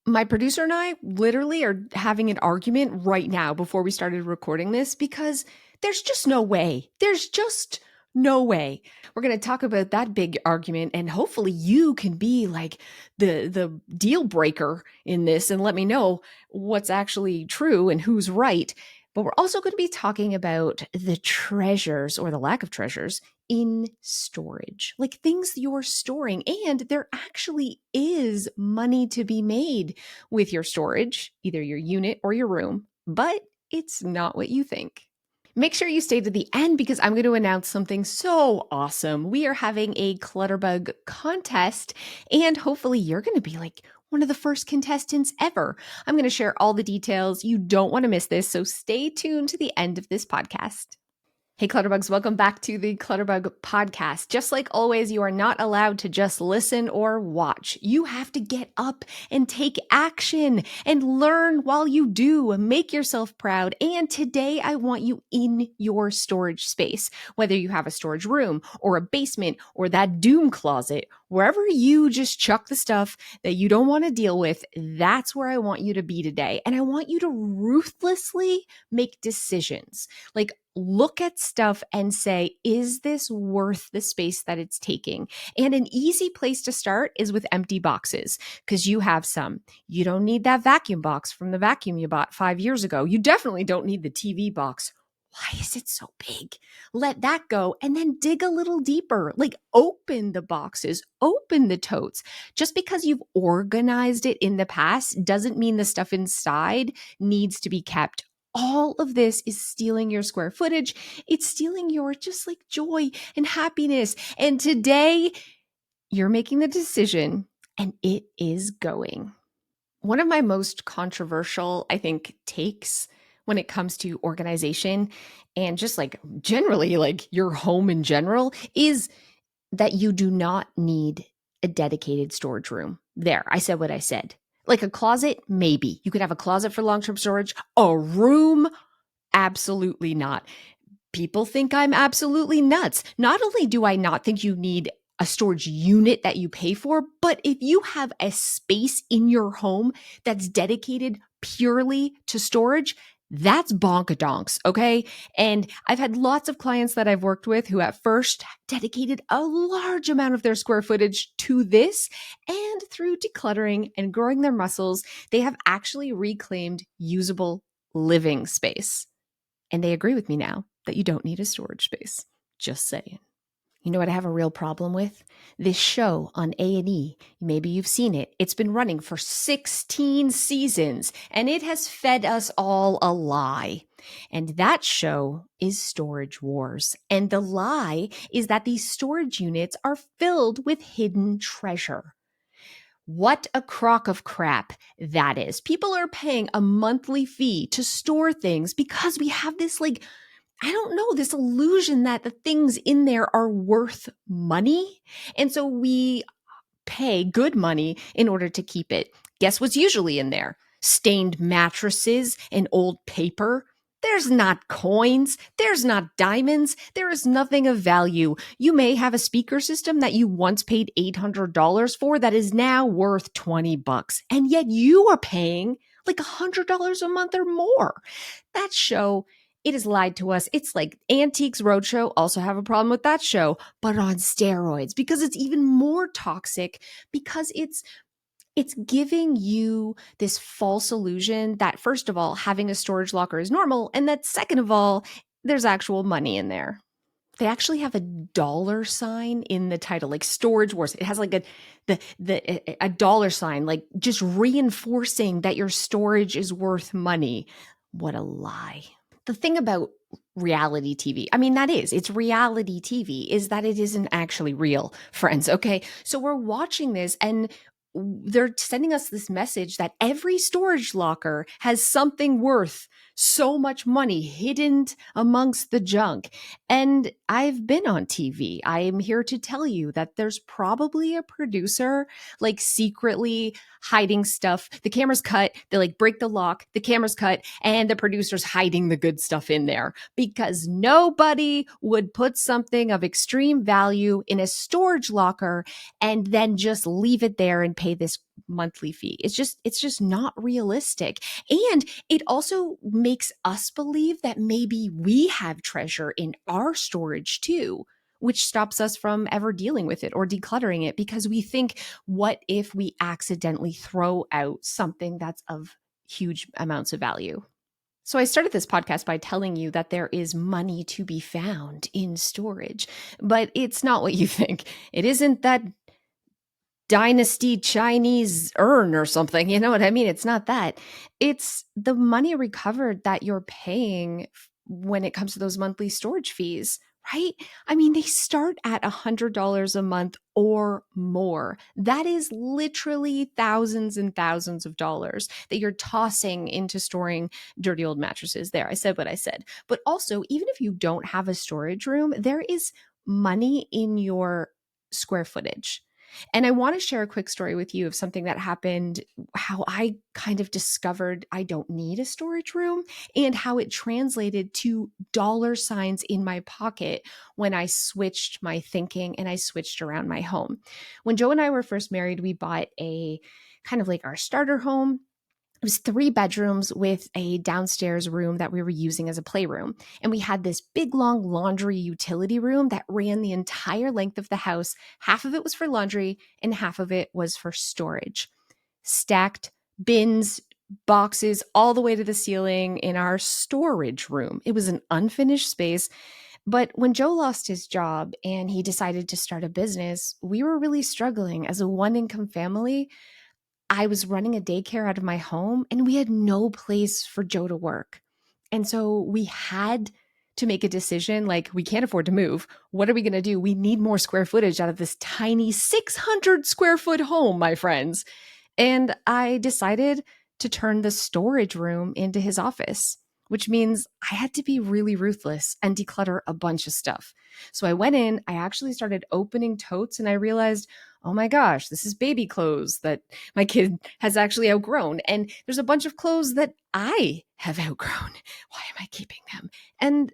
My producer and I literally are having an argument right now before we started recording this because there's just no way. There's just no way. We're going to talk about that big argument, and hopefully you can be like the deal breaker in this and let me know what's actually true and who's right. But we're also going to be talking about the treasures or the lack of treasures in storage, like things you're storing. And there actually is money to be made with your storage, either your unit or your room, but it's not what you think. Make sure you stay to the end because I'm going to announce something so awesome. We are having a Clutterbug contest, and hopefully you're going to be like one of the first contestants ever. I'm going to share all the details. You don't want to miss this, so stay tuned to the end of this podcast. Hey, Clutterbugs, welcome back to the Clutterbug podcast. Just like always, you are not allowed to just listen or watch. You have to get up and take action and learn while you do. Make yourself proud. And today I want you in your storage space, whether you have a storage room or a basement or that doom closet, wherever you just chuck the stuff that you don't want to deal with, that's where I want you to be today. And I want you to ruthlessly make decisions. Like, look at stuff and say, is this worth the space that it's taking? And an easy place to start is with empty boxes, because you have some. You don't need that vacuum box from the vacuum you bought 5 years ago. You definitely don't need the TV box. Why is it so big? Let that go and then dig a little deeper. Like, open the boxes, open the totes. Just because you've organized it in the past doesn't mean the stuff inside needs to be kept. All of this is stealing your square footage. It's stealing your just like joy and happiness. And today you're making the decision and it is going. One of my most controversial, I think, takes when it comes to organization and just like generally like your home in general is that you do not need a dedicated storage room. There, I said what I said. Like a closet, maybe. You could have a closet for long-term storage. A room, absolutely not. People think I'm absolutely nuts. Not only do I not think you need a storage unit that you pay for, but if you have a space in your home that's dedicated purely to storage, that's bonkadonks, okay? And I've had lots of clients that I've worked with who at first dedicated a large amount of their square footage to this, and through decluttering and growing their muscles, they have actually reclaimed usable living space. And they agree with me now that you don't need a storage space. Just saying. You know what I have a real problem with? This show on A&E, maybe you've seen it. It's been running for 16 seasons, and it has fed us all a lie. And that show is Storage Wars. And the lie is that these storage units are filled with hidden treasure. What a crock of crap that is. People are paying a monthly fee to store things because we have this I don't know, this illusion that the things in there are worth money. And so we pay good money in order to keep it. Guess what's usually in there? Stained mattresses and old paper. There's not coins. There's not diamonds. There is nothing of value. You may have a speaker system that you once paid $800 for that is now worth $20. And yet you are paying like $100 a month or more. That show, it has lied to us. It's like Antiques Roadshow, also have a problem with that show, but on steroids, because it's even more toxic, because it's giving you this false illusion that, first of all, having a storage locker is normal, and that second of all, there's actual money in there. They actually have a dollar sign in the title, like Storage Wars. It has like a dollar sign, like just reinforcing that your storage is worth money. What a lie. The thing about reality TV, I mean, it's reality TV, is that it isn't actually real, friends, okay? So we're watching this and they're sending us this message that every storage locker has something worth so much money hidden amongst the junk. And I've been on TV. I am here to tell you that there's probably a producer like secretly hiding stuff. The camera's cut, they like break the lock, the camera's cut, and the producer's hiding the good stuff in there because nobody would put something of extreme value in a storage locker and then just leave it there and pay pay this monthly fee. It's just not realistic. And it also makes us believe that maybe we have treasure in our storage too, which stops us from ever dealing with it or decluttering it, because we think, what if we accidentally throw out something that's of huge amounts of value? So I started this podcast by telling you that there is money to be found in storage, but it's not what you think. It isn't that dynasty Chinese urn or something. You know what I mean? It's not that. It's the money recovered that you're paying when it comes to those monthly storage fees, right? I mean, they start at $100 a month or more. That is literally thousands and thousands of dollars that you're tossing into storing dirty old mattresses. There, I said what I said. But also, even if you don't have a storage room, there is money in your square footage. And I want to share a quick story with you of something that happened, how I kind of discovered I don't need a storage room, and how it translated to dollar signs in my pocket when I switched my thinking and I switched around my home. When Joe and I were first married, we bought a kind of like our starter home. It was 3 bedrooms with a downstairs room that we were using as a playroom. And we had this big, long laundry utility room that ran the entire length of the house. Half of it was for laundry and half of it was for storage. Stacked bins, boxes, all the way to the ceiling in our storage room. It was an unfinished space. But when Joe lost his job and he decided to start a business, we were really struggling as a one-income family. I was running a daycare out of my home and we had no place for Joe to work. And so we had to make a decision, like, we can't afford to move. What are we going to do? We need more square footage out of this tiny 600 square foot home, my friends. And I decided to turn the storage room into his office, which means I had to be really ruthless and declutter a bunch of stuff. So I went in, I actually started opening totes, and I realized, oh my gosh, this is baby clothes that my kid has actually outgrown. And there's a bunch of clothes that I have outgrown. Why am I keeping them? And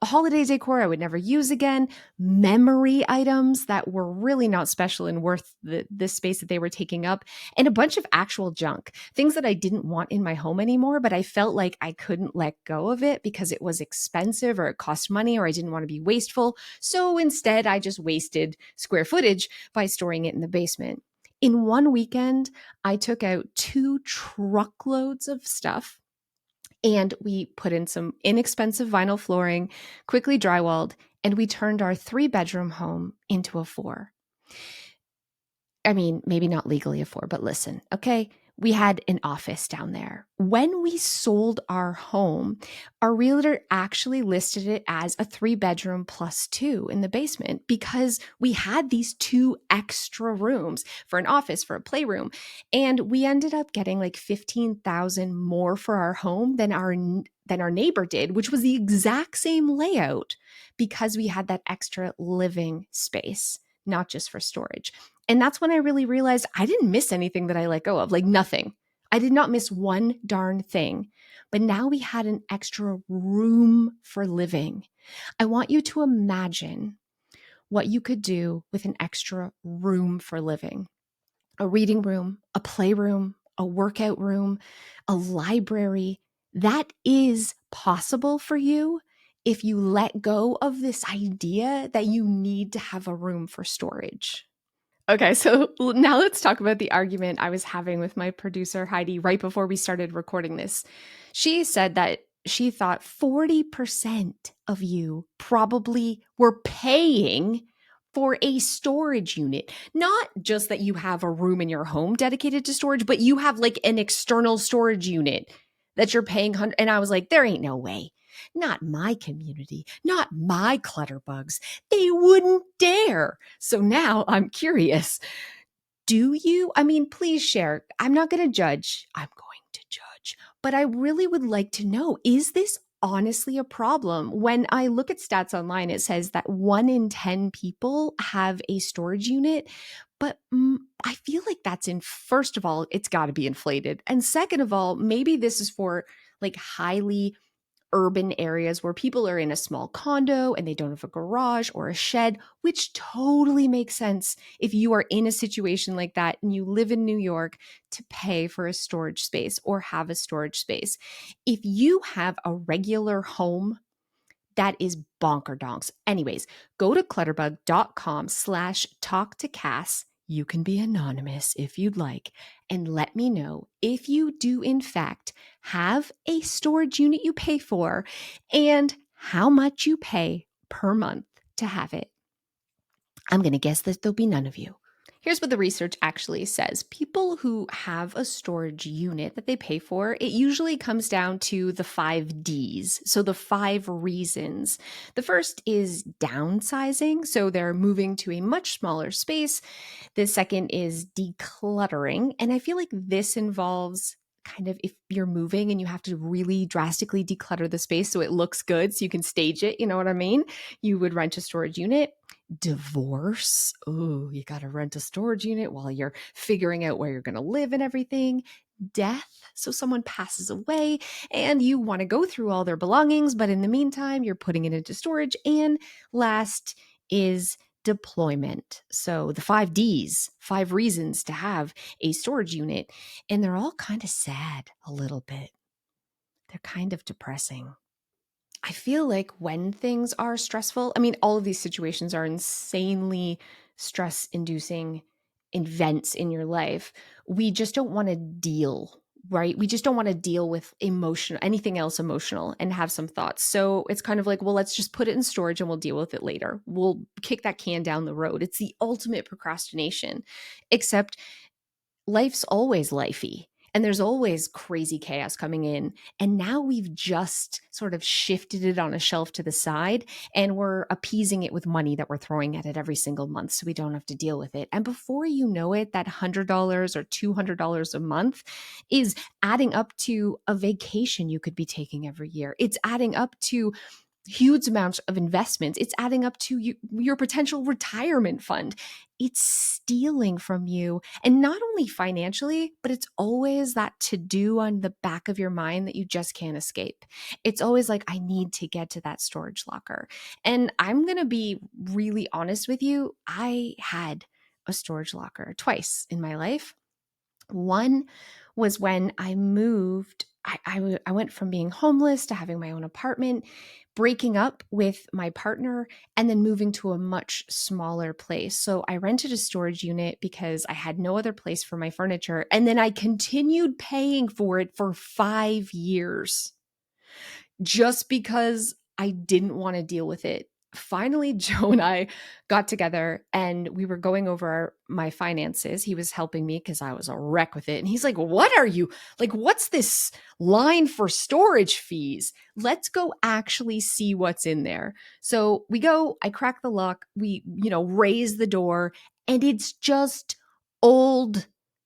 holiday decor I would never use again, memory items that were really not special and worth the space that they were taking up, and a bunch of actual junk, things that I didn't want in my home anymore, but I felt like I couldn't let go of it because it was expensive or it cost money or I didn't want to be wasteful. So instead, I just wasted square footage by storing it in the basement. In one weekend, I took out 2 truckloads of stuff and we put in some inexpensive vinyl flooring, quickly drywalled, and we turned our 3-bedroom home into a 4. I mean, maybe not legally a 4, but listen, okay? We had an office down there. When we sold our home, our realtor actually listed it as a 3-bedroom plus 2 in the basement because we had these 2 extra rooms for an office, for a playroom. And we ended up getting like $15,000 more for our home than our neighbor did, which was the exact same layout because we had that extra living space, not just for storage. And that's when I really realized I didn't miss anything that I let go of, like nothing. I did not miss one darn thing. But now we had an extra room for living. I want you to imagine what you could do with an extra room for living. A reading room, a playroom, a workout room, a library. That is possible for you if you let go of this idea that you need to have a room for storage. Okay, so now let's talk about the argument I was having with my producer, Heidi, right before we started recording this. She said that she thought 40% of you probably were paying for a storage unit. Not just that you have a room in your home dedicated to storage, but you have like an external storage unit that you're paying. And I was like, there ain't no way. Not my community, not my clutterbugs. They wouldn't dare. So now I'm curious. Do you? I mean, please share. I'm not going to judge. I'm going to judge. But I really would like to know, is this honestly a problem? When I look at stats online, it says that 1 in 10 people have a storage unit. But I feel like that's first of all, it's got to be inflated. And second of all, maybe this is for like highly urban areas where people are in a small condo and they don't have a garage or a shed, which totally makes sense if you are in a situation like that and you live in New York to pay for a storage space or have a storage space. If you have a regular home, that is bonker donks. Anyways, go to clutterbug.com/talk to Cass. You can be anonymous if you'd like, and let me know if you do, in fact, have a storage unit you pay for and how much you pay per month to have it. I'm going to guess that there'll be none of you. Here's what the research actually says. People who have a storage unit that they pay for, it usually comes down to the 5 Ds. So the 5 reasons. The first is downsizing. So they're moving to a much smaller space. The second is decluttering. And I feel like this involves kind of if you're moving and you have to really drastically declutter the space so it looks good so you can stage it, you know what I mean? You would rent a storage unit. Divorce. Oh, you got to rent a storage unit while you're figuring out where you're going to live and everything. Death. So someone passes away and you want to go through all their belongings, but in the meantime, you're putting it into storage. And last is deployment. So the 5 Ds, 5 reasons to have a storage unit. And they're all kind of sad a little bit. They're kind of depressing. I feel like when things are stressful, I mean, all of these situations are insanely stress inducing events in your life. We just don't want to deal, right? We just don't want to deal with anything else emotional and have some thoughts. So it's kind of like, well, let's just put it in storage and we'll deal with it later. We'll kick that can down the road. It's the ultimate procrastination, except life's always lifey. And there's always crazy chaos coming in. And now we've just sort of shifted it on a shelf to the side and we're appeasing it with money that we're throwing at it every single month so we don't have to deal with it. And before you know it, that $100 or $200 a month is adding up to a vacation you could be taking every year. It's adding up to huge amounts of investments. It's adding up to your potential retirement fund. It's stealing from you. And not only financially, but it's always that to do on the back of your mind that you just can't escape. It's always like, I need to get to that storage locker. And I'm going to be really honest with you. I had a storage locker twice in my life. One was when I moved. I went from being homeless to having my own apartment, breaking up with my partner, and then moving to a much smaller place. So I rented a storage unit because I had no other place for my furniture. And then I continued paying for it for 5 years just because I didn't want to deal with it. Finally, Joe and I got together and we were going over my finances. He was helping me because I was a wreck with it. And he's like, what are you like? What's this line for storage fees? Let's go actually see what's in there. So we go, I crack the lock, we, raise the door, and it's just old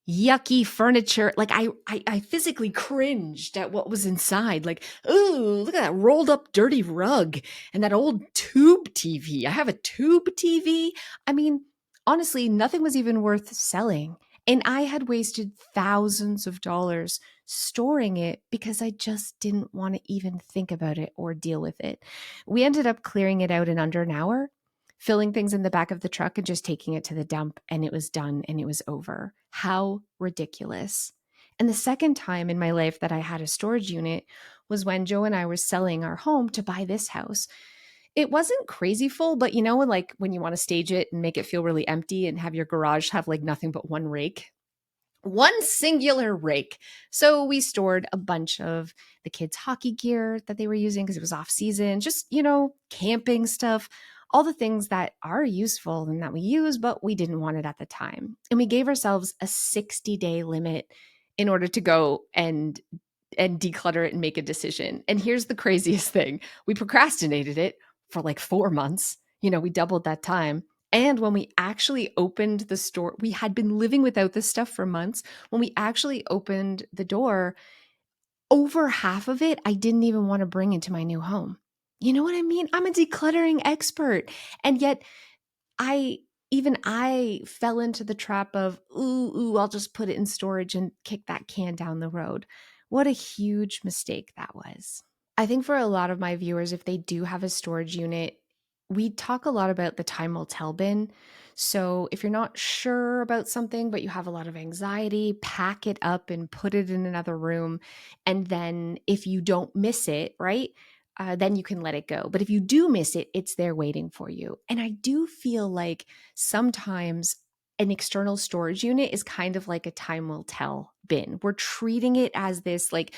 yucky furniture. Like I physically cringed at what was inside. Like, ooh, look at that rolled up dirty rug and that old tube TV. I have a tube TV. I mean, honestly, nothing was even worth selling. And I had wasted thousands of dollars storing it because I just didn't want to even think about it or deal with it. We ended up clearing it out in under an hour, filling things in the back of the truck and just taking it to the dump, and it was done and it was over. How ridiculous. And the second time in my life that I had a storage unit was when Joe and I were selling our home to buy this house. It wasn't crazy full, but like when you want to stage it and make it feel really empty and have your garage have like nothing but one singular rake. So we stored a bunch of the kids' hockey gear that they were using because it was off season, just, camping stuff, all the things that are useful and that we use, but we didn't want it at the time. And we gave ourselves a 60-day limit in order to go and declutter it and make a decision. And here's the craziest thing. We procrastinated it for like 4 months. We doubled that time. And when we actually opened the store, we had been living without this stuff for months. When we actually opened the door, over half of it, I didn't even want to bring into my new home. You know what I mean? I'm a decluttering expert. And yet I fell into the trap of, I'll just put it in storage and kick that can down the road. What a huge mistake that was. I think for a lot of my viewers, if they do have a storage unit, we talk a lot about the time will tell bin. So if you're not sure about something, but you have a lot of anxiety, pack it up and put it in another room. And then if you don't miss it, right? Then you can let it go. But if you do miss it, it's there waiting for you. And I do feel like sometimes an external storage unit is kind of like a time will tell bin. We're treating it as this like,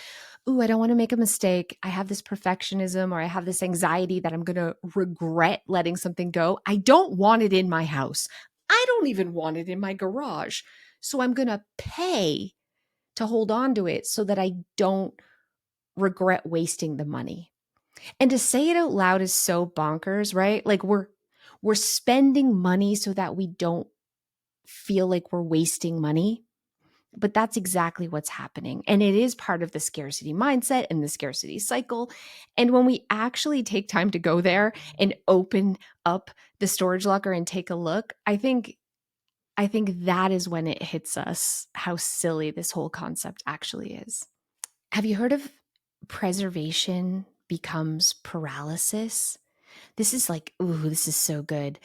ooh, I don't want to make a mistake. I have this perfectionism or I have this anxiety that I'm going to regret letting something go. I don't want it in my house. I don't even want it in my garage. So I'm going to pay to hold on to it so that I don't regret wasting the money. And to say it out loud is so bonkers, right? Like we're spending money so that we don't feel like we're wasting money. But that's exactly what's happening. And it is part of the scarcity mindset and the scarcity cycle. And when we actually take time to go there and open up the storage locker and take a look, I think that is when it hits us how silly this whole concept actually is. Have you heard of preservation becomes paralysis? This is like, ooh, this is so good.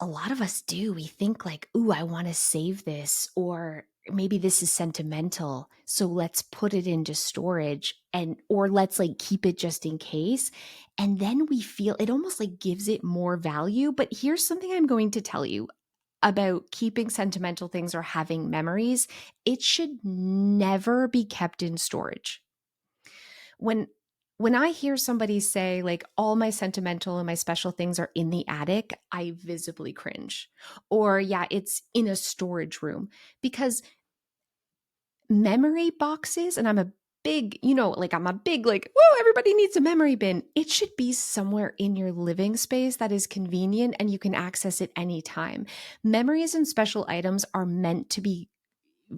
A lot of us do. We think like, ooh, I want to save this, or maybe this is sentimental. So let's put it into storage or let's like keep it just in case. And then we feel it almost like gives it more value. But here's something I'm going to tell you about keeping sentimental things or having memories. It should never be kept in storage. when when I hear somebody say like all my sentimental and my special things are in the attic, I visibly cringe. Or yeah, it's in a storage room because memory boxes, and I'm a big, like I'm a big like, whoa, everybody needs a memory bin. It should be somewhere in your living space that is convenient and you can access it anytime. Memories and special items are meant to be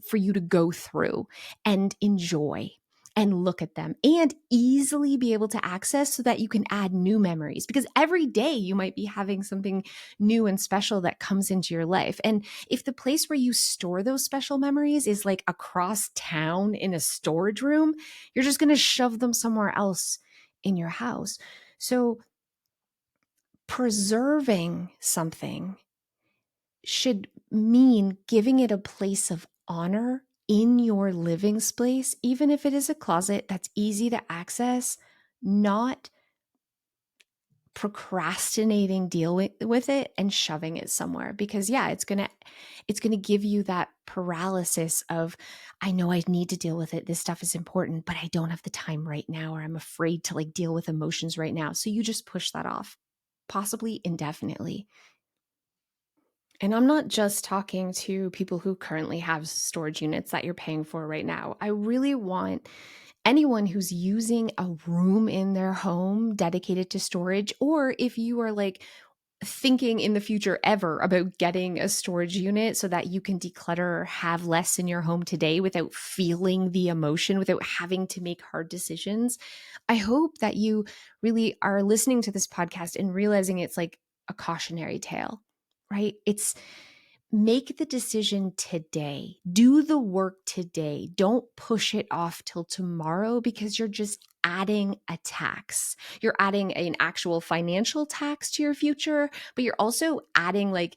for you to go through and enjoy and look at them and easily be able to access so that you can add new memories, because every day you might be having something new and special that comes into your life. And if the place where you store those special memories is like across town in a storage room, you're just going to shove them somewhere else in your house. So preserving something should mean giving it a place of honor in your living space, even if it is a closet that's easy to access, not procrastinating dealing with it and shoving it somewhere, because yeah, it's going to give you that paralysis of, I know I need to deal with it, this stuff is important, but I don't have the time right now, or I'm afraid to like deal with emotions right now, so you just push that off, possibly indefinitely. And I'm not just talking to people who currently have storage units that you're paying for right now. I really want anyone who's using a room in their home dedicated to storage, or if you are like thinking in the future ever about getting a storage unit so that you can declutter or have less in your home today without feeling the emotion, without having to make hard decisions. I hope that you really are listening to this podcast and realizing it's like a cautionary tale, right? It's make the decision today. Do the work today. Don't push it off till tomorrow, because you're just adding a tax. You're adding an actual financial tax to your future, but you're also adding like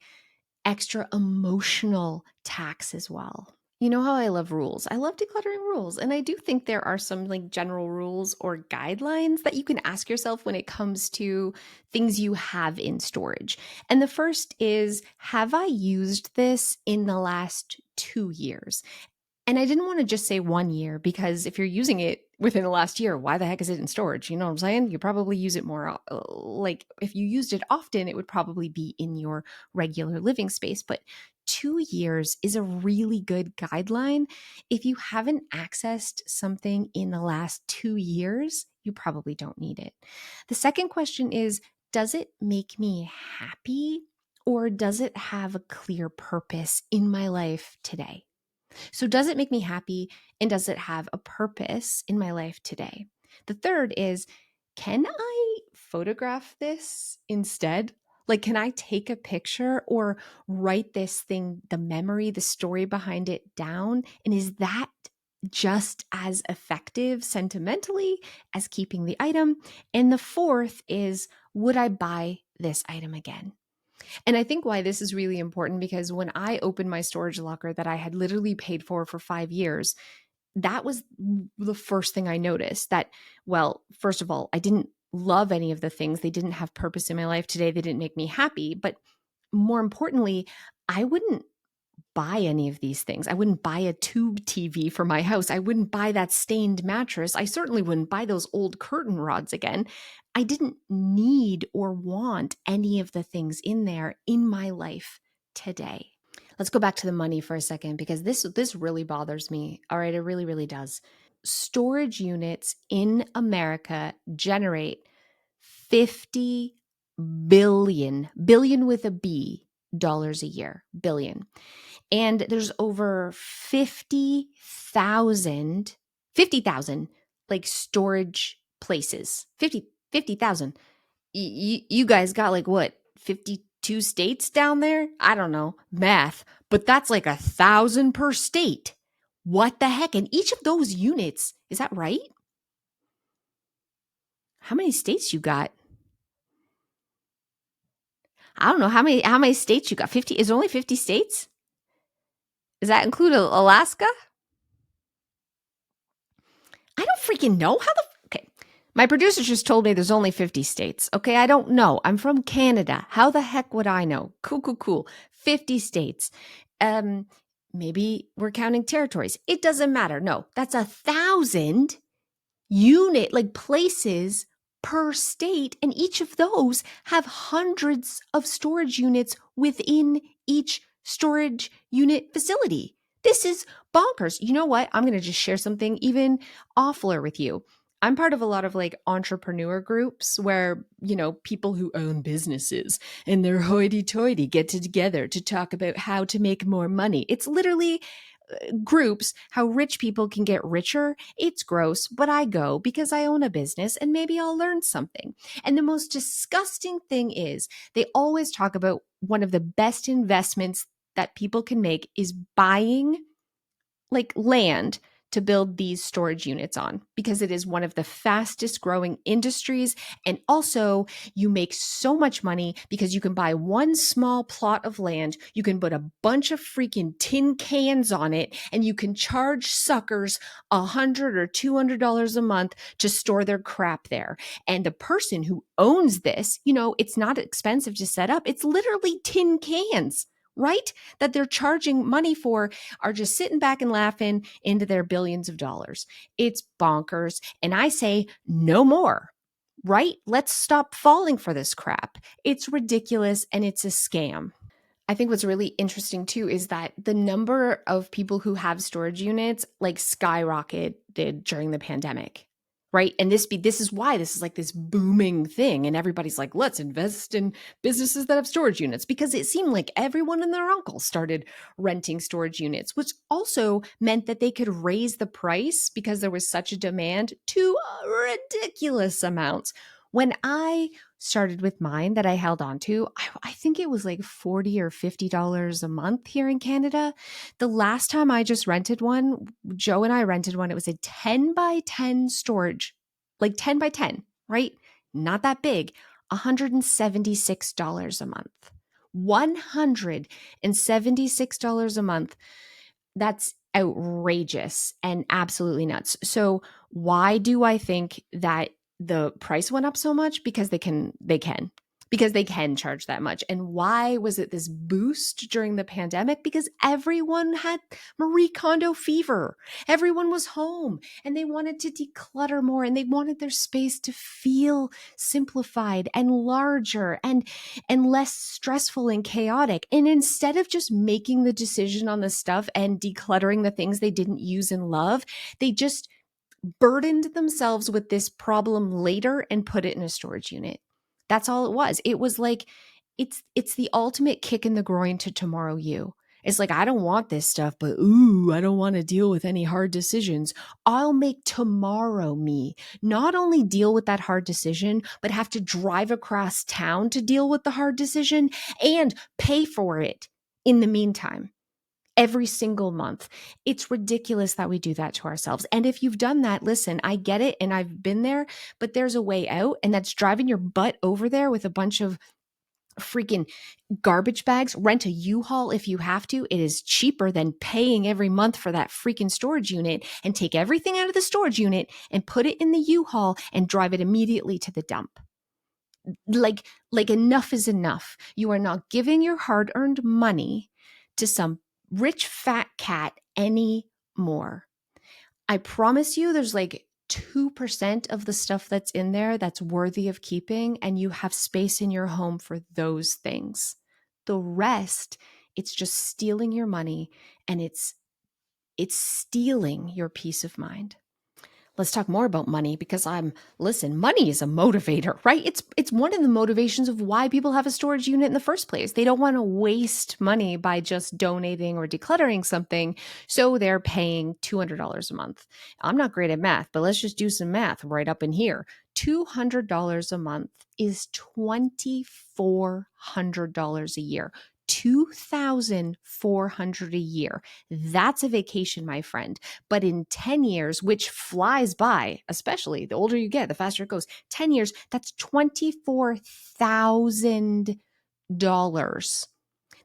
extra emotional tax as well. You know how I love rules. I love decluttering rules. And I do think there are some like general rules or guidelines that you can ask yourself when it comes to things you have in storage. And the first is, have I used this in the last 2 years? And I didn't want to just say 1 year, because if you're using it within the last year, why the heck is it in storage? You know what I'm saying? You probably use it more. Like if you used it often, it would probably be in your regular living space. But 2 years is a really good guideline. If you haven't accessed something in the last 2 years, you probably don't need it. The second question is, does it make me happy, or does it have a clear purpose in my life today? So, does it make me happy, and does it have a purpose in my life today? The third is, can I photograph this instead? Like, can I take a picture or write this thing, the memory, the story behind it down? And is that just as effective sentimentally as keeping the item. And the fourth is, would I buy this item again? And I think why this is really important, because when I opened my storage locker that I had literally paid for 5 years, that was the first thing I noticed. That, well, first of all, I didn't love any of the things. They didn't have purpose in my life today. They didn't make me happy. But more importantly, I wouldn't buy any of these things. I wouldn't buy a tube TV for my house. I wouldn't buy that stained mattress. I certainly wouldn't buy those old curtain rods again. I didn't need or want any of the things in there in my life today. Let's go back to the money for a second, because this really bothers me. All right, it really, really does. Storage units in America generate 50 billion with a B, dollars a year, billion. And there's over 50,000 like storage places. 50,000. You guys got like what, 52 states down there? I don't know, math, but that's like 1,000 per state. What the heck? And each of those units, is that right? How many states you got? I don't know how many states you got. 50? Is it only 50 states? Does that include Alaska? I don't freaking know. Okay. My producer just told me there's only 50 states. Okay, I don't know. I'm from Canada. How the heck would I know? Cool. 50 states. Maybe we're counting territories. It doesn't matter. No, that's 1,000 unit, like places per state. And each of those have hundreds of storage units within each storage unit facility. This is bonkers. You know what? I'm going to just share something even awfuler with you. I'm part of a lot of like entrepreneur groups where, people who own businesses and they're hoity-toity get together to talk about how to make more money. It's literally groups, how rich people can get richer. It's gross, but I go because I own a business and maybe I'll learn something. And the most disgusting thing is they always talk about one of the best investments that people can make is buying like land to build these storage units on, because it is one of the fastest growing industries. And also you make so much money because you can buy one small plot of land, you can put a bunch of freaking tin cans on it, and you can charge suckers $100 or $200 a month to store their crap there. And the person who owns this, it's not expensive to set up. It's literally tin cans, right? That they're charging money for, are just sitting back and laughing into their billions of dollars. It's bonkers. And I say no more, right? Let's stop falling for this crap. It's ridiculous and it's a scam. I think what's really interesting too is that the number of people who have storage units like skyrocketed during the pandemic. Right. And this is why this is like this booming thing. And everybody's like, let's invest in businesses that have storage units, because it seemed like everyone and their uncle started renting storage units, which also meant that they could raise the price because there was such a demand to ridiculous amounts. When I started with mine that I held on to, I think it was like $40 or $50 a month here in Canada. The last time I just rented one, Joe and I rented one, it was a 10 by 10 storage, like 10 by 10, right? Not that big, $176 a month. $176 a month. That's outrageous and absolutely nuts. So why do I think that the price went up so much? Because they can charge that much. And why was it this boost during the pandemic? Because everyone had Marie Kondo fever. Everyone was home and they wanted to declutter more, and they wanted their space to feel simplified and larger and less stressful and chaotic. And instead of just making the decision on the stuff and decluttering the things they didn't use and love, they just burdened themselves with this problem later and put it in a storage unit. That's all it was. It was like, it's the ultimate kick in the groin to tomorrow you. It's like, I don't want this stuff, but I don't want to deal with any hard decisions. I'll make tomorrow me not only deal with that hard decision, but have to drive across town to deal with the hard decision and pay for it in the meantime. every single month. It's ridiculous that we do that to ourselves. And if you've done that, listen, I get it and I've been there, but there's a way out, and that's driving your butt over there with a bunch of freaking garbage bags. Rent a U-Haul if you have to. It is cheaper than paying every month for that freaking storage unit, and take everything out of the storage unit and put it in the U-Haul and drive it immediately to the dump. Like enough is enough. You are not giving your hard-earned money to some rich fat cat anymore. I promise you there's like 2% of the stuff that's in there that's worthy of keeping, and you have space in your home for those things. The rest, it's just stealing your money, and it's stealing your peace of mind. Let's talk more about money, because listen, money is a motivator, right? It's one of the motivations of why people have a storage unit in the first place. They don't want to waste money by just donating or decluttering something, so they're paying $200 a month. I'm not great at math, but let's just do some math right up in here. $200 a month is $2,400 a year. $2,400 a year. That's a vacation, my friend. But in 10 years, which flies by, especially the older you get, the faster it goes, 10 years, that's $24,000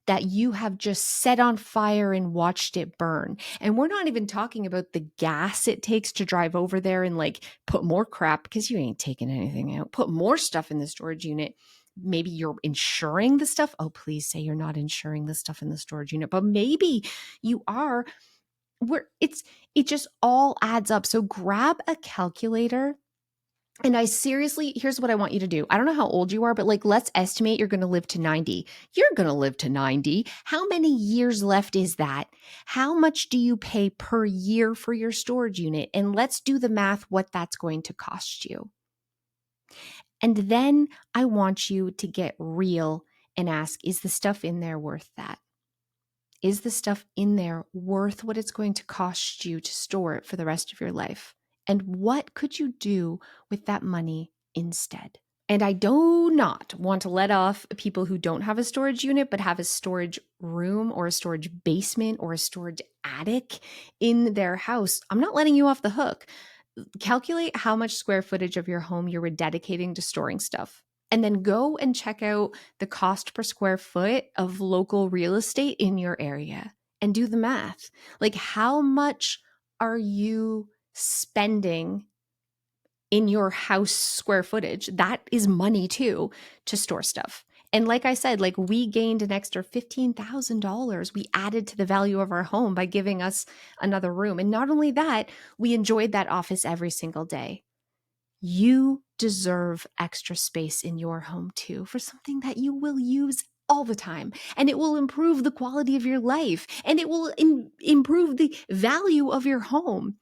that you have just set on fire and watched it burn. And we're not even talking about the gas it takes to drive over there and like put more crap, because you ain't taking anything out, put more stuff in the storage unit. Maybe you're insuring the stuff. Oh, please say you're not insuring the stuff in the storage unit, but maybe you are. It just all adds up. So grab a calculator. And here's what I want you to do. I don't know how old you are, but like, let's estimate you're going to live to 90. You're going to live to 90. How many years left is that? How much do you pay per year for your storage unit? And let's do the math, what that's going to cost you. And then I want you to get real and ask, is the stuff in there worth that? Is the stuff in there worth what it's going to cost you to store it for the rest of your life? And what could you do with that money instead? And I do not want to let off people who don't have a storage unit, but have a storage room or a storage basement or a storage attic in their house. I'm not letting you off the hook. Calculate how much square footage of your home you're dedicating to storing stuff. And then go and check out the cost per square foot of local real estate in your area and do the math. Like, how much are you spending in your house square footage? That is money too, to store stuff. And like I said, like, we gained an extra $15,000 we added to the value of our home by giving us another room. And not only that, we enjoyed that office every single day. You deserve extra space in your home too, for something that you will use all the time, and it will improve the quality of your life, and it will improve the value of your home.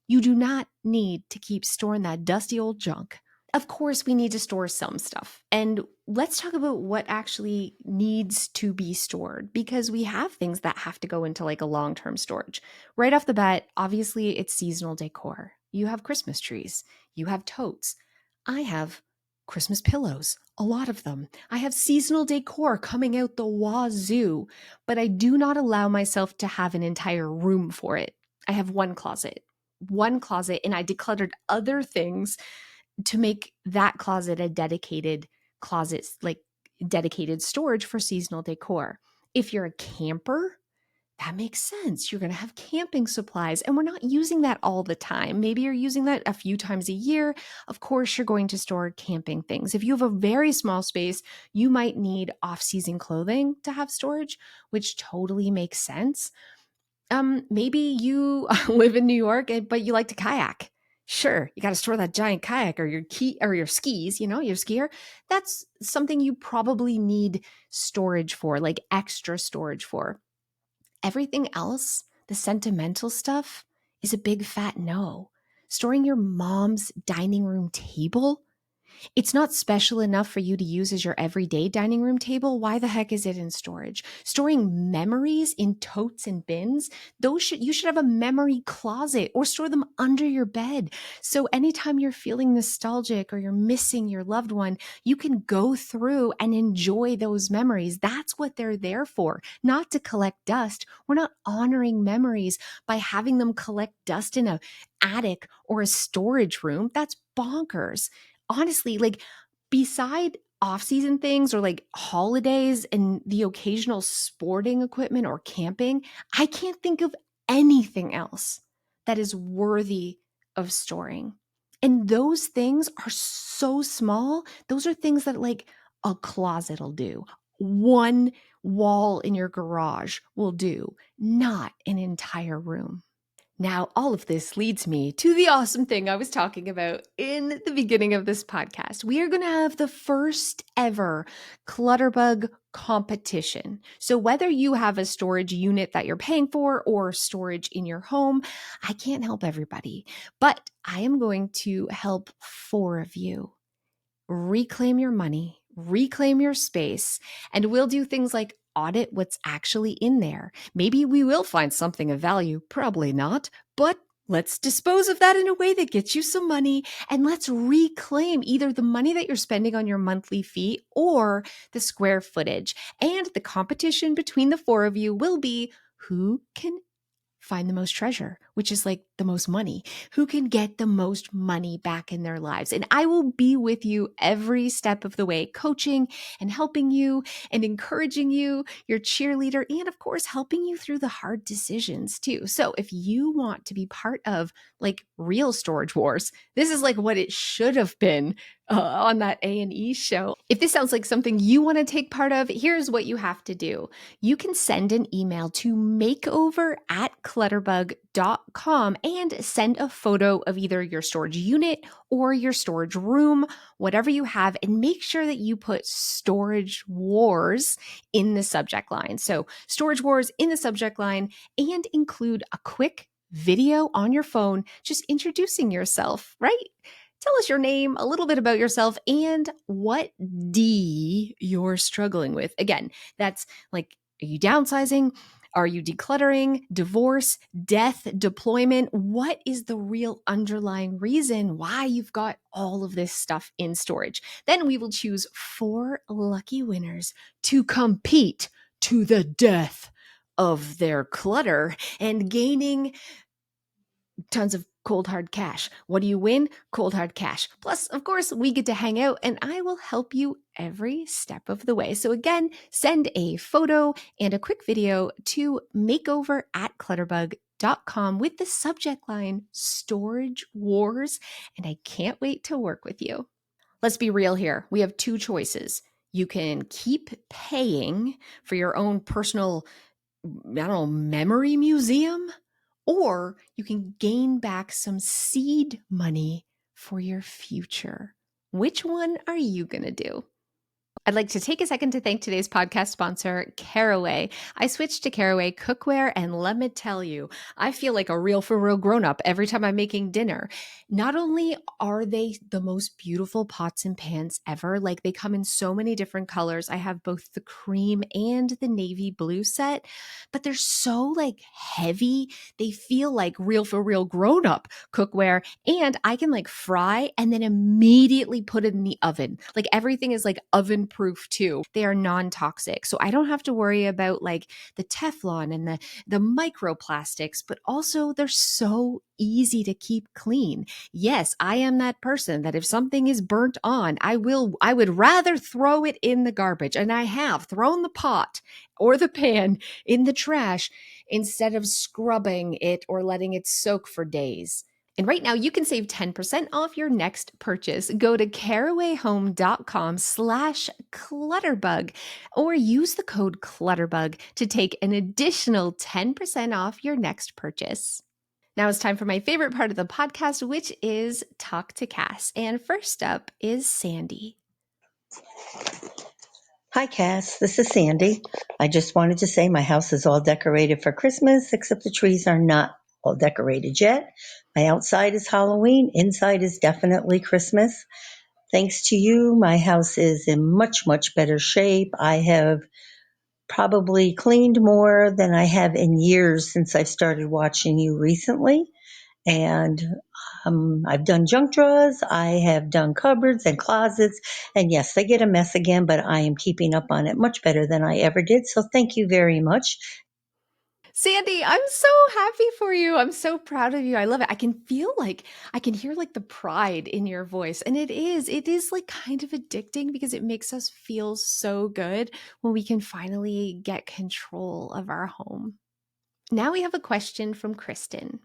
You do not need to keep storing that dusty old junk. Of course, we need to store some stuff. And let's talk about what actually needs to be stored, because we have things that have to go into like a long-term storage. Right off the bat, obviously, it's seasonal decor. You have Christmas trees, you have totes. I have Christmas pillows, a lot of them. I have seasonal decor coming out the wazoo, but I do not allow myself to have an entire room for it. I have one closet, and I decluttered other things to make that closet a dedicated closet, like dedicated storage for seasonal decor. If you're a camper, that makes sense. You're going to have camping supplies, and we're not using that all the time. Maybe you're using that a few times a year. Of course, you're going to store camping things. If you have a very small space, you might need off-season clothing to have storage, which totally makes sense. Maybe you live in New York, but you like to kayak. Sure, you got to store that giant kayak or your skis, your skier. That's something you probably need storage for, like extra storage for. Everything else, the sentimental stuff, is a big fat no. Storing your mom's dining room table, It's not special enough for you to use as your everyday dining room table. Why the heck is it in storage? Storing memories in totes and bins, you should have a memory closet or store them under your bed. So anytime you're feeling nostalgic or you're missing your loved one, you can go through and enjoy those memories. That's what they're there for, not to collect dust. We're not honoring memories by having them collect dust in a attic or a storage room. That's bonkers. Honestly, like beside off-season things or like holidays and the occasional sporting equipment or camping, I can't think of anything else that is worthy of storing. And those things are so small. Those are things that like a closet will do. One wall in your garage will do, not an entire room. Now, all of this leads me to the awesome thing I was talking about in the beginning of this podcast. We are going to have the first ever Clutterbug competition. So, whether you have a storage unit that you're paying for or storage in your home, I can't help everybody, but I am going to help 4 of you reclaim your money, reclaim your space, and we'll do things like audit what's actually in there. Maybe we will find something of value, probably not, but let's dispose of that in a way that gets you some money, and let's reclaim either the money that you're spending on your monthly fee or the square footage. And the competition between the 4 of you will be who can find the most treasure, which is like the most money, who can get the most money back in their lives. And I will be with you every step of the way, coaching and helping you and encouraging you, your cheerleader, and of course, helping you through the hard decisions too. So if you want to be part of like real storage wars, this is like what it should have been on that A&E show. If this sounds like something you want to take part of, here's what you have to do. You can send an email to makeover@clutterbug.com and send a photo of either your storage unit or your storage room, whatever you have, and make sure that you put storage wars in the subject line. So storage wars in the subject line, and include a quick video on your phone just introducing yourself, right? Tell us your name, a little bit about yourself, and what D you're struggling with. Again, that's like, are you downsizing? Are you decluttering, divorce, death, deployment? What is the real underlying reason why you've got all of this stuff in storage? Then we will choose 4 lucky winners to compete to the death of their clutter and gaining tons of cold hard cash. What do you win? Cold hard cash. Plus, of course, we get to hang out and I will help you every step of the way. So again, send a photo and a quick video to makeover@clutterbug.com with the subject line Storage Wars, and I can't wait to work with you. Let's be real here. We have 2 choices. You can keep paying for your own personal, memory museum, or you can gain back some seed money for your future. Which one are you going to do? I'd like to take a second to thank today's podcast sponsor, Caraway. I switched to Caraway cookware, and let me tell you, I feel like a real for real grown-up every time I'm making dinner. Not only are they the most beautiful pots and pans ever, like they come in so many different colors. I have both the cream and the navy blue set, but they're so like heavy. They feel like real for real grown-up cookware, and I can like fry and then immediately put it in the oven. Like everything is like oven proof too. They are non-toxic. So I don't have to worry about like the Teflon and the microplastics, but also they're so easy to keep clean. Yes, I am that person that if something is burnt on, I would rather throw it in the garbage. And I have thrown the pot or the pan in the trash instead of scrubbing it or letting it soak for days. And right now you can save 10% off your next purchase. Go to carawayhome.com/clutterbug or use the code Clutterbug to take an additional 10% off your next purchase. Now it's time for my favorite part of the podcast, which is Talk to Cass. And first up is Sandy. Hi, Cass. This is Sandy. I just wanted to say my house is all decorated for Christmas, except the trees are not all decorated yet. My outside is Halloween. Inside is definitely Christmas. Thanks to you, my house is in much, much better shape. I have probably cleaned more than I have in years since I started watching you recently. And I've done junk drawers, I have done cupboards and closets. And yes, they get a mess again, but I am keeping up on it much better than I ever did. So thank you very much. Sandy, I'm so happy for you. I'm so proud of you. I love it. I can hear like the pride in your voice. And it is like kind of addicting because it makes us feel so good when we can finally get control of our home. Now we have a question from Kristen.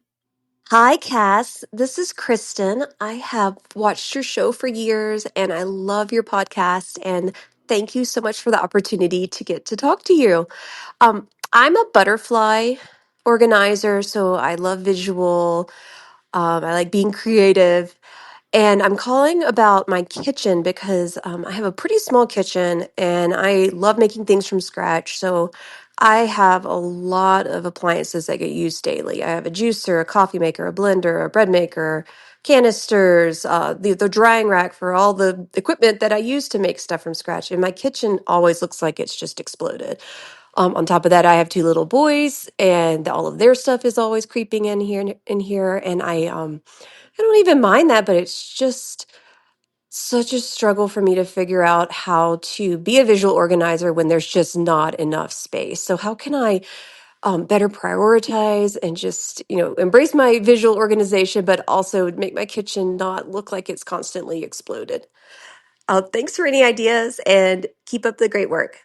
Hi, Cass. This is Kristen. I have watched your show for years and I love your podcast. And thank you so much for the opportunity to get to talk to you. I'm a butterfly organizer, so I love visual. I like being creative. And I'm calling about my kitchen because I have a pretty small kitchen and I love making things from scratch. So I have a lot of appliances that get used daily. I have a juicer, a coffee maker, a blender, a bread maker, canisters, the drying rack for all the equipment that I use to make stuff from scratch. And my kitchen always looks like it's just exploded. On top of that, I have two little boys, and all of their stuff is always creeping in here. And I don't even mind that, but it's just such a struggle for me to figure out how to be a visual organizer when there's just not enough space. So how can I better prioritize and just embrace my visual organization, but also make my kitchen not look like it's constantly exploded? Thanks for any ideas and keep up the great work.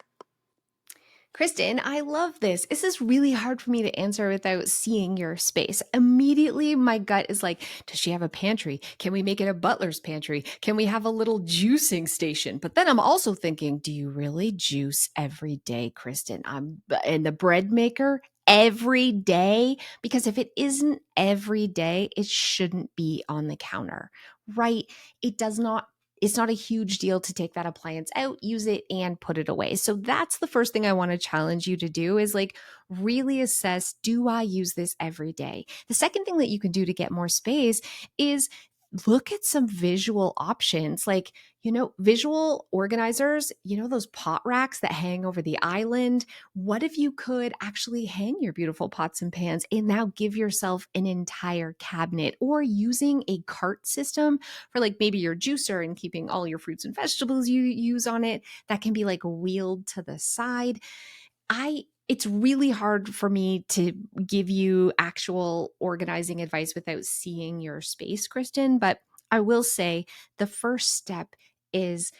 Kristen, I love this. This is really hard for me to answer without seeing your space. Immediately, my gut is like, does she have a pantry? Can we make it a butler's pantry? Can we have a little juicing station? But then I'm also thinking, do you really juice every day, Kristen? I'm and the bread maker every day? Because if it isn't every day, it shouldn't be on the counter, right? It does not it's not a huge deal to take that appliance out, use it, and put it away. So that's the first thing I want to challenge you to do is like really assess, do I use this every day? The second thing that you can do to get more space is look at some visual options like visual organizers, those pot racks that hang over the island. What if you could actually hang your beautiful pots and pans and now give yourself an entire cabinet, or using a cart system for like maybe your juicer and keeping all your fruits and vegetables you use on it that can be like wheeled to the side. It's really hard for me to give you actual organizing advice without seeing your space, Kristen, but I will say the first step is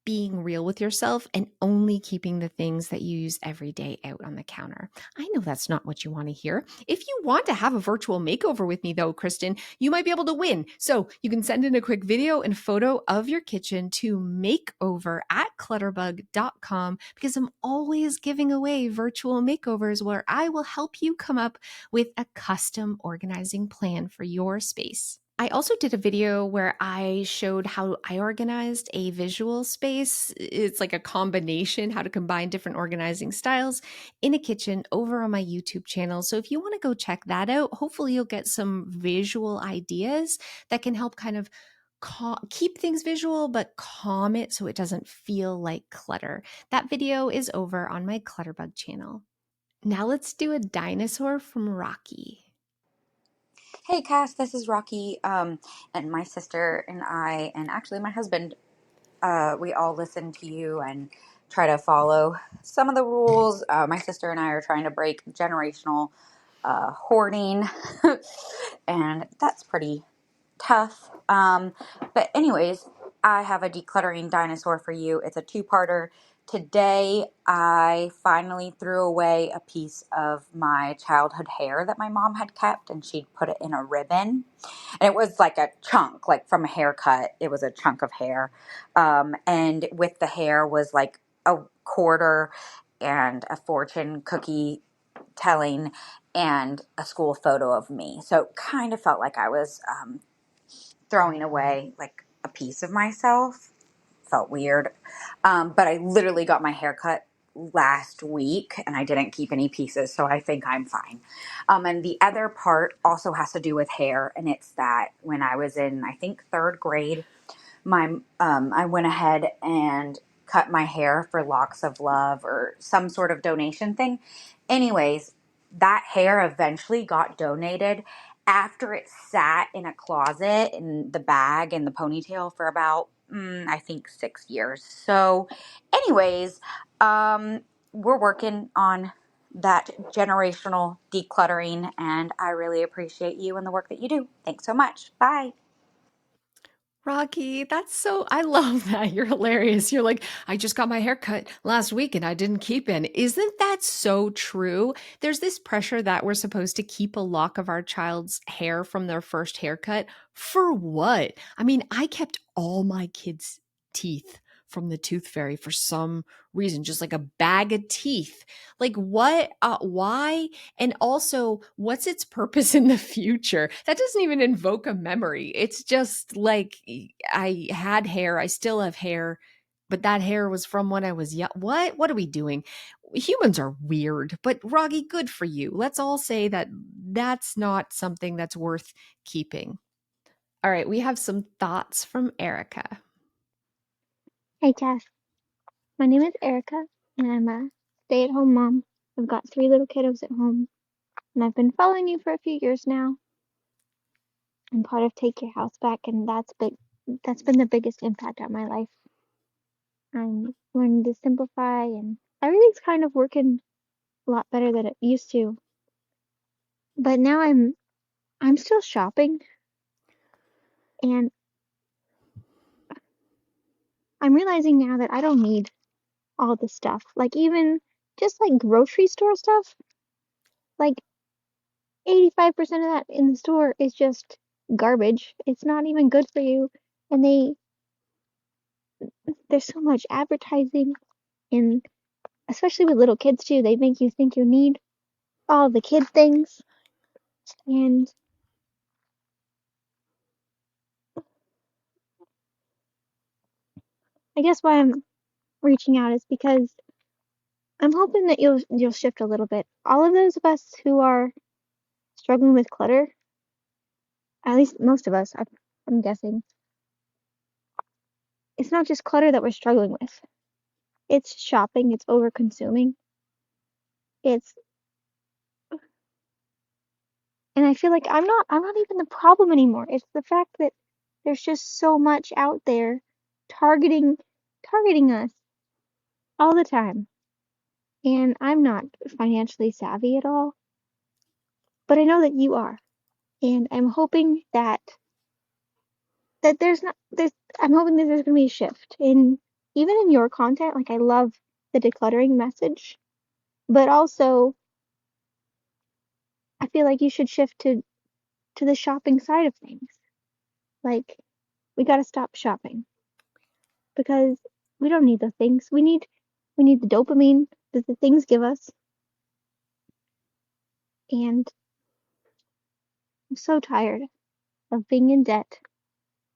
being real with yourself and only keeping the things that you use every day out on the counter. I know that's not what you want to hear. If you want to have a virtual makeover with me, though, Kristen, you might be able to win. So you can send in a quick video and photo of your kitchen to makeover@clutterbug.com, because I'm always giving away virtual makeovers where I will help you come up with a custom organizing plan for your space. I also did a video where I showed how I organized a visual space. It's like a combination, how to combine different organizing styles in a kitchen, over on my YouTube channel. So if you want to go check that out, hopefully you'll get some visual ideas that can help kind of keep things visual, but calm it so it doesn't feel like clutter. That video is over on my Clutterbug channel. Now let's do a dinosaur from Rocky. Hey, Cass, this is Rocky. And my sister and I, and actually my husband, we all listen to you and try to follow some of the rules. My sister and I are trying to break generational hoarding, and that's pretty tough. But anyways, I have a decluttering dinosaur for you. It's a two-parter. Today, I finally threw away a piece of my childhood hair that my mom had kept, and she'd put it in a ribbon. And it was like a chunk, like from a haircut. It was a chunk of hair. And with the hair was like a quarter and a fortune cookie telling and a school photo of me. So it kind of felt like I was throwing away like a piece of myself. Felt weird. But I literally got my hair cut last week and I didn't keep any pieces, so I think I'm fine. And the other part also has to do with hair, and it's that when I was in, I think, third grade, I went ahead and cut my hair for locks of love or some sort of donation thing. Anyways, that hair eventually got donated after it sat in a closet in the bag and the ponytail for about I think 6 years. So anyways, we're working on that generational decluttering, and I really appreciate you and the work that you do. Thanks so much. Bye. Rocky, that's so I love that. You're hilarious. You're like, I just got my hair cut last week and I didn't keep it. Isn't that so true? There's this pressure that we're supposed to keep a lock of our child's hair from their first haircut. For what? I mean, I kept all my kids' teeth from the tooth fairy for some reason, just like a bag of teeth. Like, what? Why? And also, what's its purpose in the future? That doesn't even invoke a memory. It's just like I had hair, I still have hair, but that hair was from when I was young. What? What are we doing? Humans are weird, but Roggy, good for you. Let's all say that that's not something that's worth keeping. All right, we have some thoughts from Erica. Hey Cass, my name is Erica, and I'm a stay-at-home mom. I've got 3 little kiddos at home, and I've been following you for a few years now. I'm part of Take Your House Back, and that's big. That's been the biggest impact on my life. I'm learning to simplify, and everything's kind of working a lot better than it used to. But now I'm still shopping, and I'm realizing now that I don't need all the stuff. Like even just like grocery store stuff, like 85% of that in the store is just garbage. It's not even good for you. And there's so much advertising, and especially with little kids too, they make you think you need all the kid things. And I guess why I'm reaching out is because I'm hoping that you'll shift a little bit. All of those of us who are struggling with clutter, at least most of us, I'm guessing, it's not just clutter that we're struggling with. It's shopping, it's over consuming. It's And I feel like I'm not even the problem anymore. It's the fact that there's just so much out there targeting targeting us all the time. And I'm not financially savvy at all, but I know that you are. And I'm hoping that there's I'm hoping that there's gonna be a shift in even in your content. Like I love the decluttering message, but also I feel like you should shift to the shopping side of things. Like we gotta stop shopping because we don't need the things. We need the dopamine that the things give us. And I'm so tired of being in debt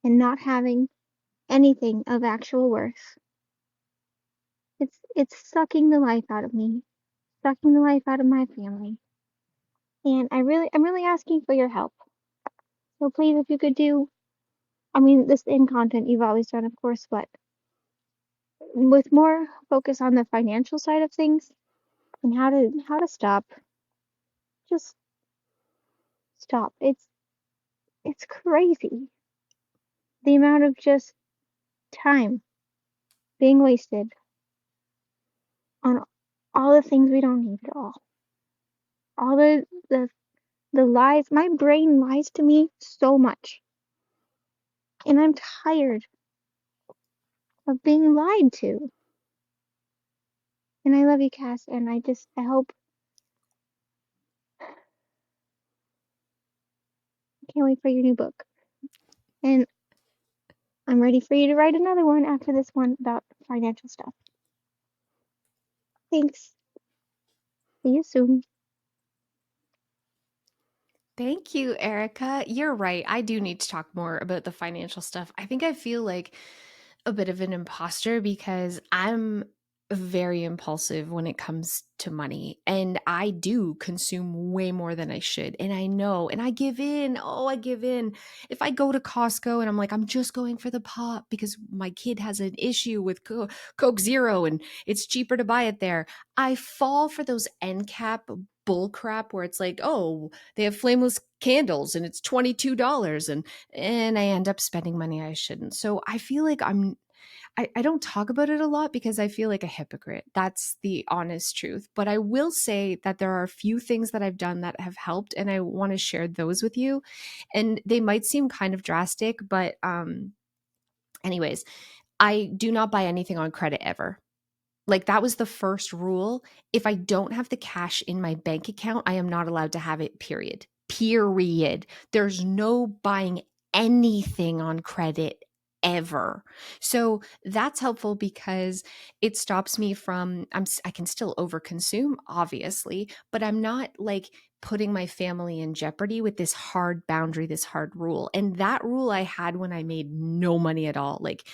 and not having anything of actual worth. It's sucking the life out of me, sucking the life out of my family. And I'm really asking for your help. So please if you could do I mean this in content you've always done of course, but with more focus on the financial side of things and how to stop. Just stop. It's crazy the amount of just time being wasted on all the things we don't need at all. All the lies. My brain lies to me so much, and I'm tired of being lied to. And I love you, Cass, and I hope I can't wait for your new book. And I'm ready for you to write another one after this one about financial stuff. Thanks. See you soon. Thank you, Erica. You're right. I do need to talk more about the financial stuff. I think I feel like a bit of an imposter because I'm very impulsive when it comes to money, and I do consume way more than I should. And I know, and I give in. Oh, I give in. If I go to Costco and I'm like, I'm just going for the pop because my kid has an issue with Coke Zero and it's cheaper to buy it there, I fall for those end cap bull crap where it's like, oh, they have flameless candles and it's $22, and I end up spending money I shouldn't. So I feel like I don't talk about it a lot because I feel like a hypocrite. That's the honest truth. But I will say that there are a few things that I've done that have helped, and I want to share those with you. And they might seem kind of drastic, but anyways, I do not buy anything on credit ever. Like, that was the first rule. If I don't have the cash in my bank account, I am not allowed to have it, period. Period. There's no buying anything on credit ever. So that's helpful because it stops me from I can still overconsume, obviously, but I'm not like putting my family in jeopardy with this hard boundary, this hard rule. And that rule I had when I made no money at all. Like,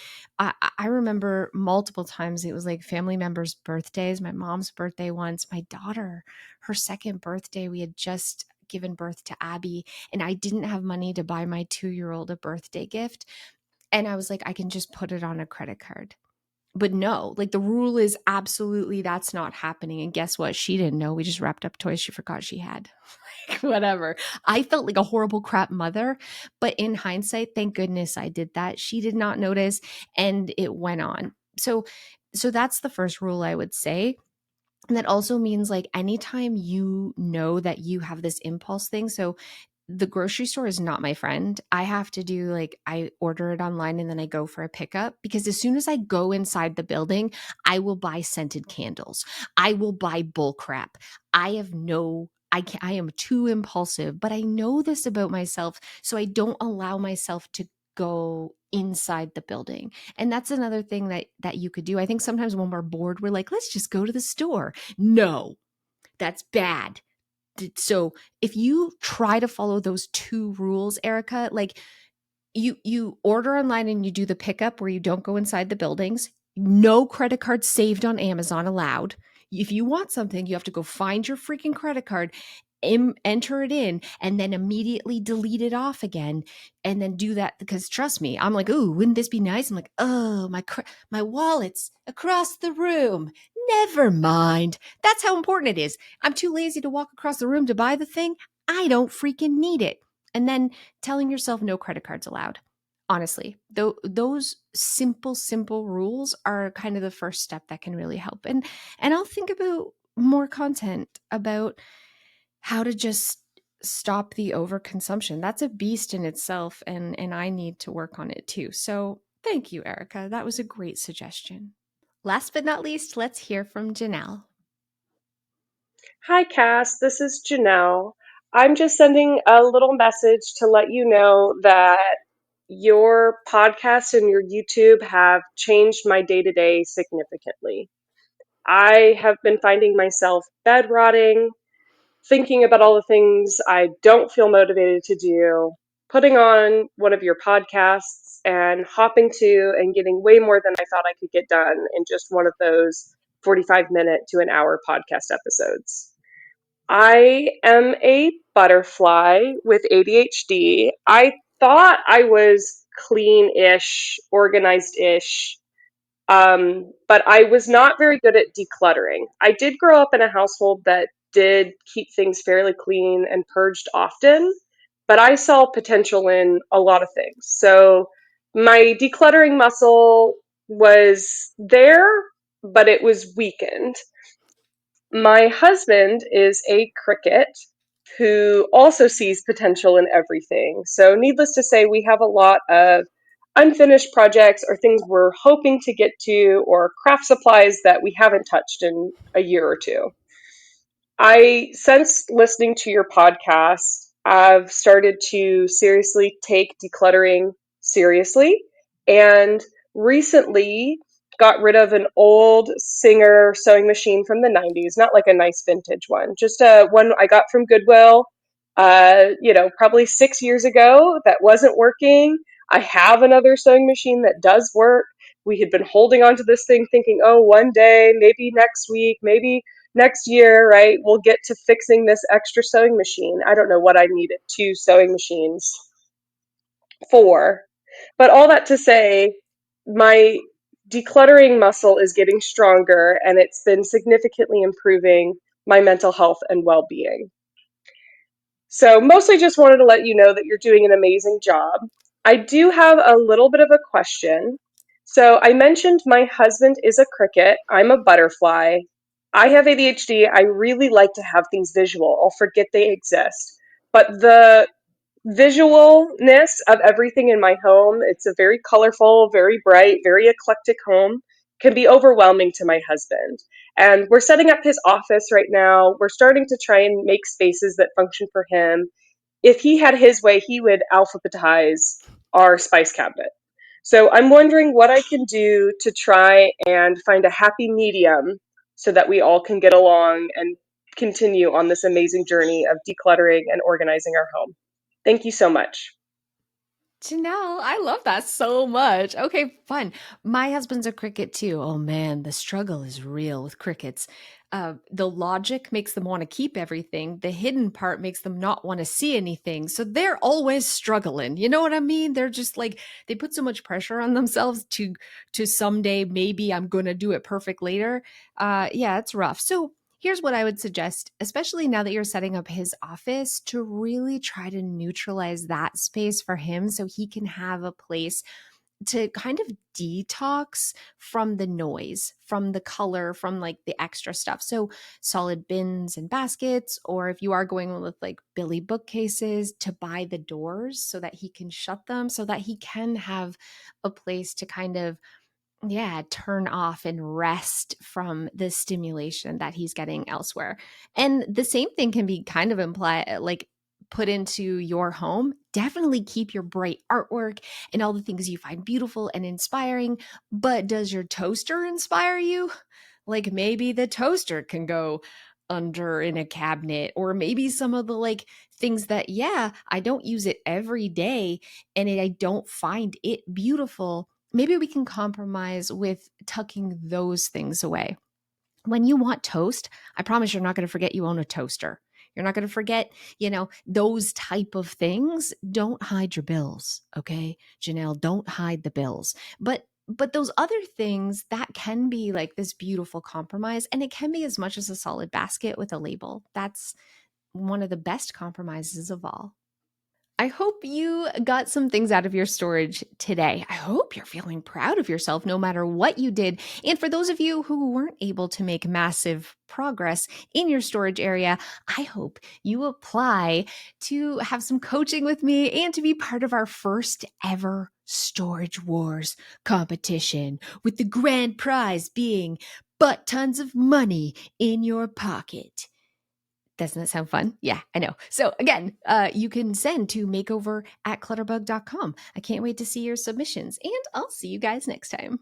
I remember multiple times it was like family members' birthdays, my mom's birthday once, my daughter, her second birthday. We had just given birth to Abby, and I didn't have money to buy my 2-year-old a birthday gift. And I was like, I can just put it on a credit card. But no, like, the rule is absolutely that's not happening. And guess what? She didn't know. We just wrapped up toys she forgot she had. Whatever. I felt like a horrible crap mother, but in hindsight, thank goodness I did that. She did not notice, and it went on. So that's the first rule I would say. And that also means, like, anytime you know that you have this impulse thing. So the grocery store is not my friend. I have to do, like, I order it online and then I go for a pickup, because as soon as I go inside the building, I will buy scented candles. I will buy bull crap. I am too impulsive, but I know this about myself. So I don't allow myself to go inside the building. And that's another thing that you could do. I think sometimes when we're bored, we're like, let's just go to the store. No, that's bad. So if you try to follow those two rules, Erica, like, you order online and you do the pickup where you don't go inside the buildings. No credit card saved on Amazon allowed. If you want something, you have to go find your freaking credit card, enter it in, and then immediately delete it off again, and then do that. Because trust me, I'm like, ooh, wouldn't this be nice? I'm like, oh, my wallet's across the room. Never mind. That's how important it is. I'm too lazy to walk across the room to buy the thing. I don't freaking need it. And then telling yourself no credit cards allowed. Honestly, those simple rules are kind of the first step that can really help. And I'll think about more content about how to just stop the overconsumption. That's a beast in itself, and I need to work on it too. So thank you, Erica. That was a great suggestion. Last but not least, let's hear from Janelle. Hi, Cass. This is Janelle. I'm just sending a little message to let you know that your podcast and your YouTube have changed my day to day significantly. I have been finding myself bed rotting, thinking about all the things I don't feel motivated to do, putting on one of your podcasts and hopping to and getting way more than I thought I could get done in just one of those 45-minute to an hour podcast episodes. I am a butterfly with ADHD. I thought I was clean-ish, organized-ish, but I was not very good at decluttering. I did grow up in a household that did keep things fairly clean and purged often, but I saw potential in a lot of things. So my decluttering muscle was there, but it was weakened. My husband is a cricket who also sees potential in everything. So, needless to say, we have a lot of unfinished projects or things we're hoping to get to, or craft supplies that we haven't touched in a year or two. Since listening to your podcast, I've started to seriously take decluttering seriously, and recently got rid of an old Singer sewing machine from the 90s, not like a nice vintage one, just one I got from Goodwill, probably 6 years ago that wasn't working. I have another sewing machine that does work, We had been holding on to this thing thinking, oh, one day, maybe next week, maybe next year, right, we'll get to fixing this extra sewing machine. I don't know what I needed 2 sewing machines for. But all that to say, my decluttering muscle is getting stronger and it's been significantly improving my mental health and well being. So, mostly just wanted to let you know that you're doing an amazing job. I do have a little bit of a question. So, I mentioned my husband is a cricket, I'm a butterfly. I have ADHD. I really like to have things visual. I'll forget they exist. But the visualness of everything in my home, it's a very colorful, very bright, very eclectic home, can be overwhelming to my husband. And we're setting up his office right now. We're starting to try and make spaces that function for him. If he had his way, he would alphabetize our spice cabinet. So I'm wondering what I can do to try and find a happy medium so that we all can get along and continue on this amazing journey of decluttering and organizing our home. Thank you so much. Janelle, I love that so much. Okay, fun. My husband's a cricket too. Oh man, the struggle is real with crickets. The logic makes them want to keep everything. The hidden part makes them not want to see anything. So they're always struggling. You know what I mean? They're just like they put so much pressure on themselves to someday maybe I'm going to do it perfect later. Yeah, it's rough. So here's what I would suggest, especially now that you're setting up his office, to really try to neutralize that space for him so he can have a place to kind of detox from the noise, from the color, from like the extra stuff. So, solid bins and baskets, or if you are going with like Billy bookcases, to buy the doors so that he can shut them, so that he can have a place to kind of turn off and rest from the stimulation that he's getting elsewhere. And the same thing can be kind of imply like put into your home. Definitely keep your bright artwork and all the things you find beautiful and inspiring, but does your toaster inspire you? Like maybe the toaster can go under in a cabinet, or maybe some of the like things that I don't use it every day and I don't find it beautiful. Maybe we can compromise with tucking those things away. When you want toast, I promise you're not going to forget you own a toaster. You're not going to forget, those type of things. Don't hide your bills, okay? Janelle, don't hide the bills. But those other things, that can be like this beautiful compromise, and it can be as much as a solid basket with a label. That's one of the best compromises of all. I hope you got some things out of your storage today. I hope you're feeling proud of yourself no matter what you did. And for those of you who weren't able to make massive progress in your storage area, I hope you apply to have some coaching with me and to be part of our first ever Storage Wars competition, with the grand prize being butt tons of money in your pocket. Doesn't that sound fun? Yeah, I know. So again, you can send to makeover@clutterbug.com. I can't wait to see your submissions, and I'll see you guys next time.